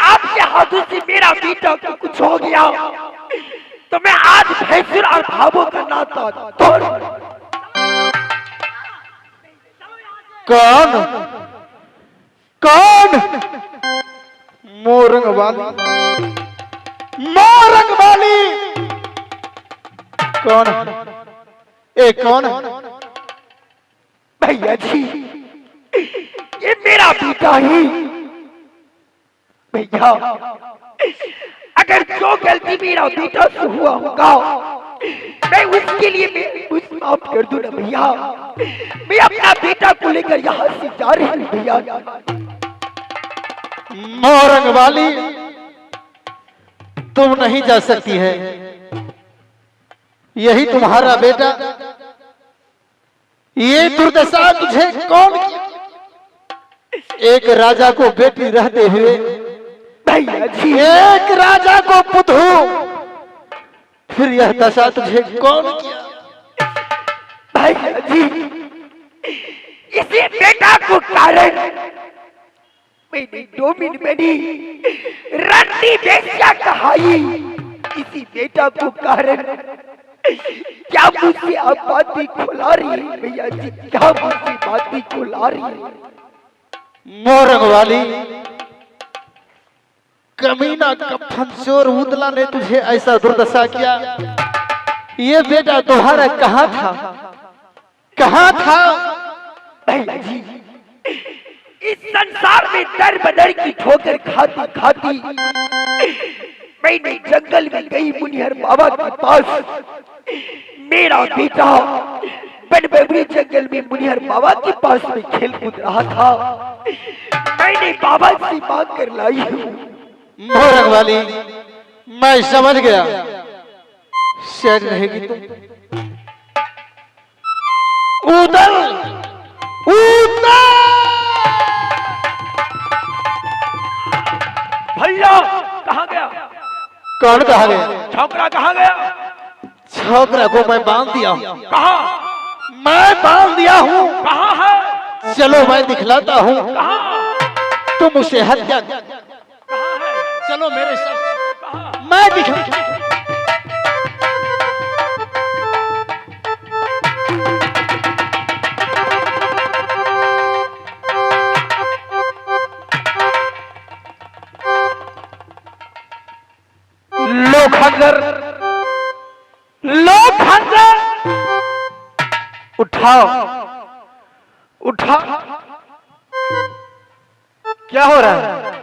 आपके हाथों से मेरा बेटा को कुछ हो गया तो मैं आज भैंसुर और भावों का नाता तोड़। कौन कौन? मोरंग वाली, मोरंग वाली कौन? ए कौन? भैया जी ये मेरा बेटा ही। भैया अगर जो गलती मेरा बेटा से हुआ होगा मैं उसके लिए मैं माफ कर दूं ना भैया। मैं अपना बेटा को लेकर यहाँ से जा रही हूँ भैया। मोरंग वाली तुम नहीं जा सकती है। यही तुम्हारा बेटा, ये दुर्दशा तुझे कौन किया? एक राजा को बेटी रहते हुए, भैया जी एक राजा को पुत्र हो, फिर यह दशा तुझे कौन किया? भैया जी इसी बेटा को कारण मैंने 2 मिनट में रंडी बेस्या कहाई। इसी बेटा को कारण क्या मुझसे आप बातें खुला रही है भैया जी? क्या मुझसे बातें खुला रही है? मोरंग वाली कमीना कफन चोर उदला ने तुझे ऐसा दुर्दशा किया। ये बेटा तुम्हारा कहाँ था, कहाँ था? भैया जी इस संसार में दर बदर की ठोकर खाती खाती मैंने जंगल में गई मुनिहर बाबा के पास। मेरा बेटा बनबबरी जंगल में मुनिहर बाबा के पास में खेल कूद रहा था। मैंने बाबा से मांग कर लाई हूँ। मोरंग वाली मैं समझ गया, शायद रहेगी तुम। उदल उदल भैया कहाँ गया? कौन कहाँ गया? छोकरा कहाँ गया? छोकरा को मैं बांध दिया। कहाँ? मैं बांध दिया हूँ। कहाँ है? चलो मैं दिखलाता हूँ। कहाँ? तुम उसे हत्या, कहाँ है? चलो मेरे साथ, कहाँ? मैं दिखला। लो खंजर, लो खंजर, उठाओ उठाओ। क्या हो रहा है?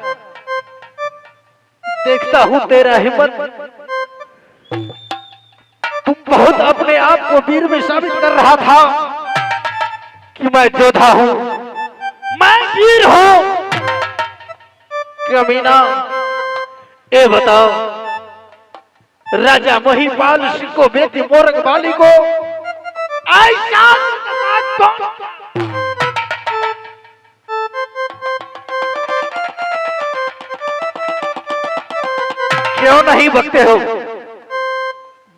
देखता हूं तेरा हिम्मत। तुम बहुत अपने आप को वीर में साबित कर रहा था कि मैं योद्धा हूं, मैं वीर हूं। कमीना ये बताओ, राजा महिपाल सिंह को बेटी मोरंग वाली को ऐसा क्यों नहीं बकते हो?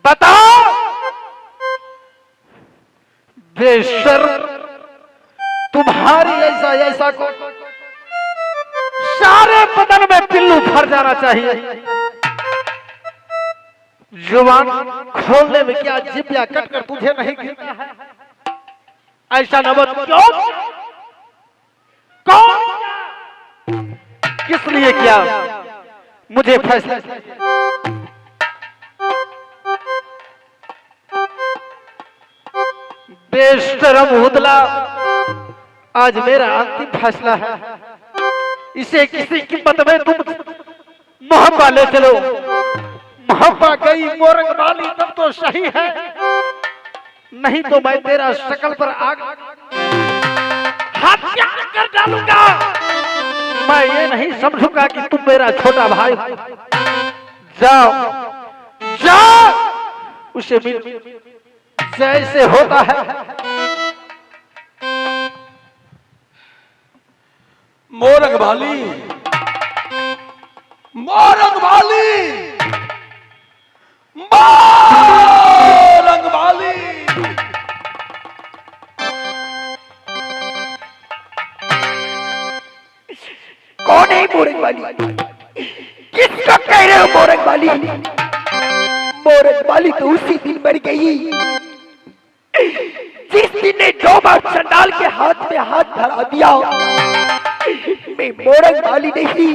बताओ। बेशर्म, तुम्हारी ऐसा ऐसा को सारे बदन में पिल्लू भर जाना चाहिए। जुबान खोलने में क्या जिब्या कट कर तुझे नहीं गिरता है? ऐसा नबत क्यों? कौन? किस लिए किया? मुझे फैसला। बेशरम हुदला, आज मेरा अंतिम फैसला है। इसे किसी कीमत में तुम मोहब्बा ले चलो। मोहब्बा गई मोरंग वाली तब तो सही है, नहीं तो मैं तेरा शकल पर आग हत्या कर डालूंगा। मैं ये नहीं समझूंगा कि तुम मेरा छोटा भाई हो। जाओ जाओ उसे मिल जैसे होता है। मोरंग वाली, मोरंग वाली, मोरंग वाली। कौन है मोरंग वाली? किसको कह रहे हो मोरंग वाली? मोरंग वाली तो उसी दिन मर गई जिस दिन ने डोमा चंडाल के हाथ में हाथ धरा दिया। मैं मोरंग वाली नहीं,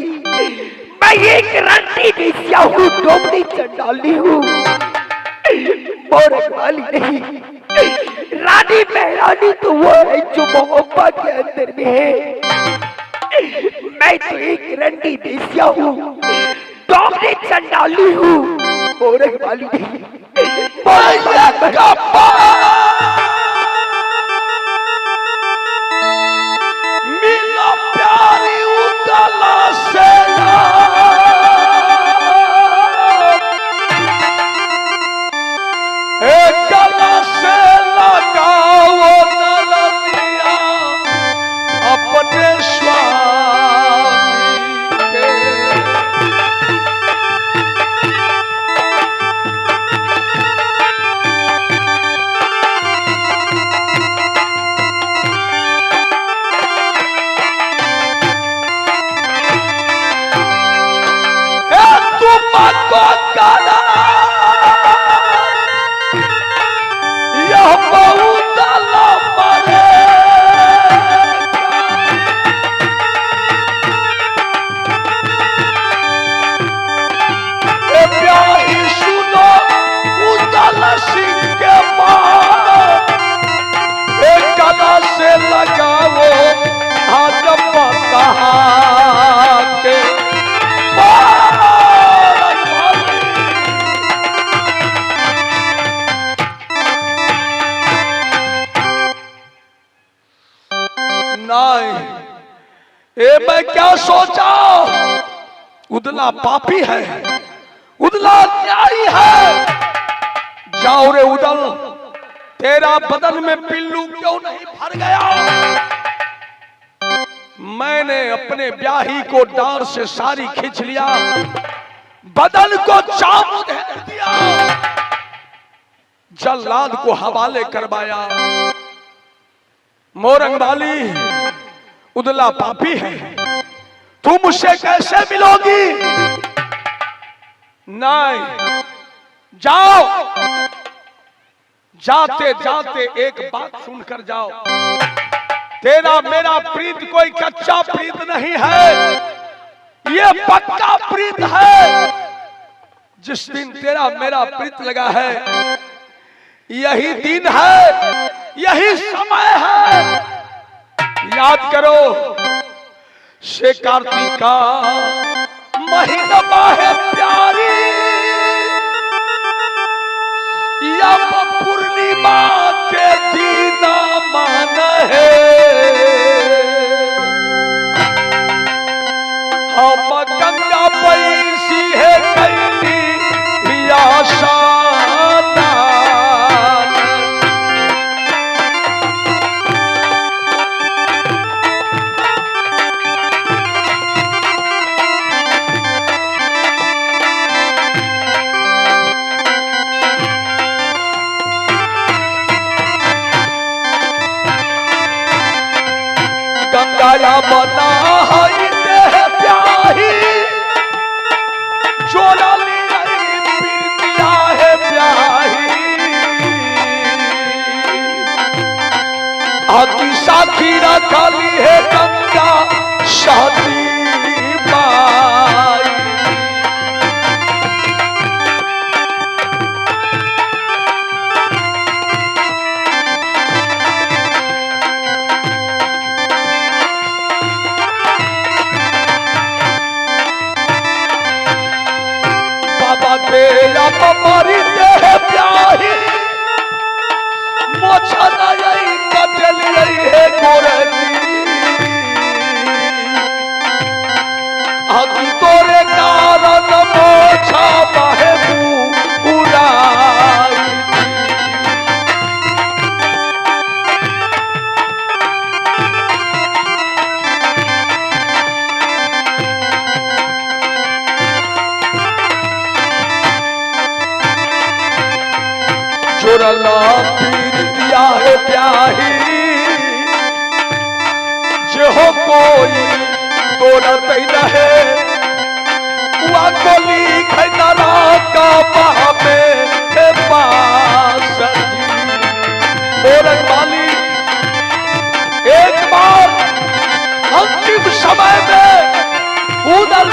मैं एक रंडी बेसिया हूँ, डोमनी चंडाली हूँ, मोरंग वाली नहीं। रानी महरानी तो वो है जो मोहब्बत के अंदर में है। मैं तो एक रंडी बेसिया हूँ, डोमनी चंडाली हूँ, मोरंग वाली नहीं। मिला प्यारी उतला से गला से लगाओ नरनिया अपने स्वामी के। तुमको गाना यह बहुत लंबे प्यारी सुनो उदल सिंह के बाद गला से लगाओ हाथ पता के। नहीं, ए मैं क्या सोचा, उदला पापी है, उदला न्यायी है। जाओ रे उदल, तेरा बदन में पिल्लू क्यों नहीं भर गया? मैंने अपने ब्याही को डांर से सारी खींच लिया, बदन को चाबुक दिया, जल्लाद को हवाले करवाया। मोरंग वाली, उदला पापी है, तुम उससे कैसे मिलोगी? नहीं, जाओ, जाते जाते एक बात सुनकर जाओ। तेरा मेरा प्रीत कोई कच्चा प्रीत नहीं है, ये पक्का प्रीत है। जिस दिन तेरा मेरा प्रीत लगा है, यही दिन है, यही समय है। याद करो, से कार्तिक का महीना है प्यारी, या पूर्णिमा के दिन मान है। हम गंगा पैसी है कैली आशा गंगा बना है देह प्याही, जोड़ा ली प्रीतिया है प्याही। आकी साथी रखली है गंगा शादी बाई। मरी देह प्याही, मोछा नहीं कटली है गोरली। आखी तोरे कारण मोछा बाहे उड़ाई। जोरला पीर दिया है प्याही, जो कोई तोड़त ही रहे,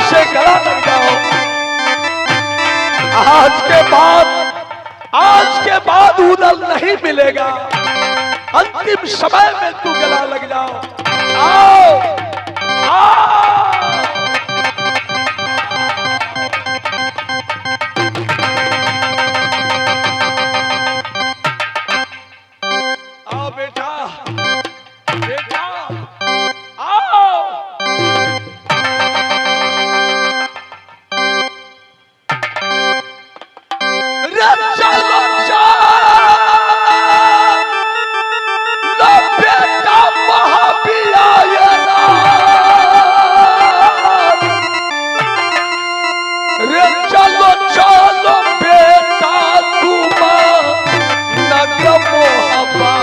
से गला लग जाओ। आज के बाद उदल नहीं मिलेगा। अंतिम समय में तू गला लग जाओ। आओ आओ बेटा, बेटा आओ। चलो बेटा महावीरायना, रे चलो चलो बेटा तुम नगर मोहब्बा।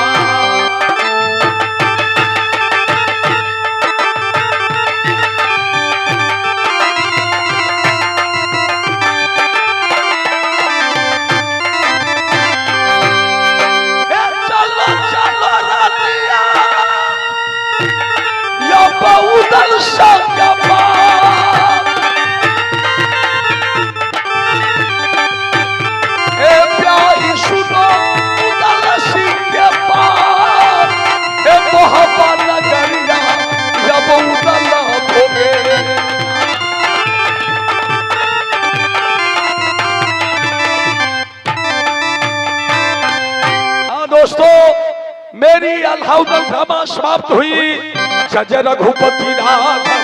उदल संगमा ए प्यारी सुनो उदल सिंह के पार ए मोहब्बा नगरिया जब उदल होगे। हाँ दोस्तों, मेरी अल्लाह ड्रामा समाप्त हुई। जय रघुपति राघव।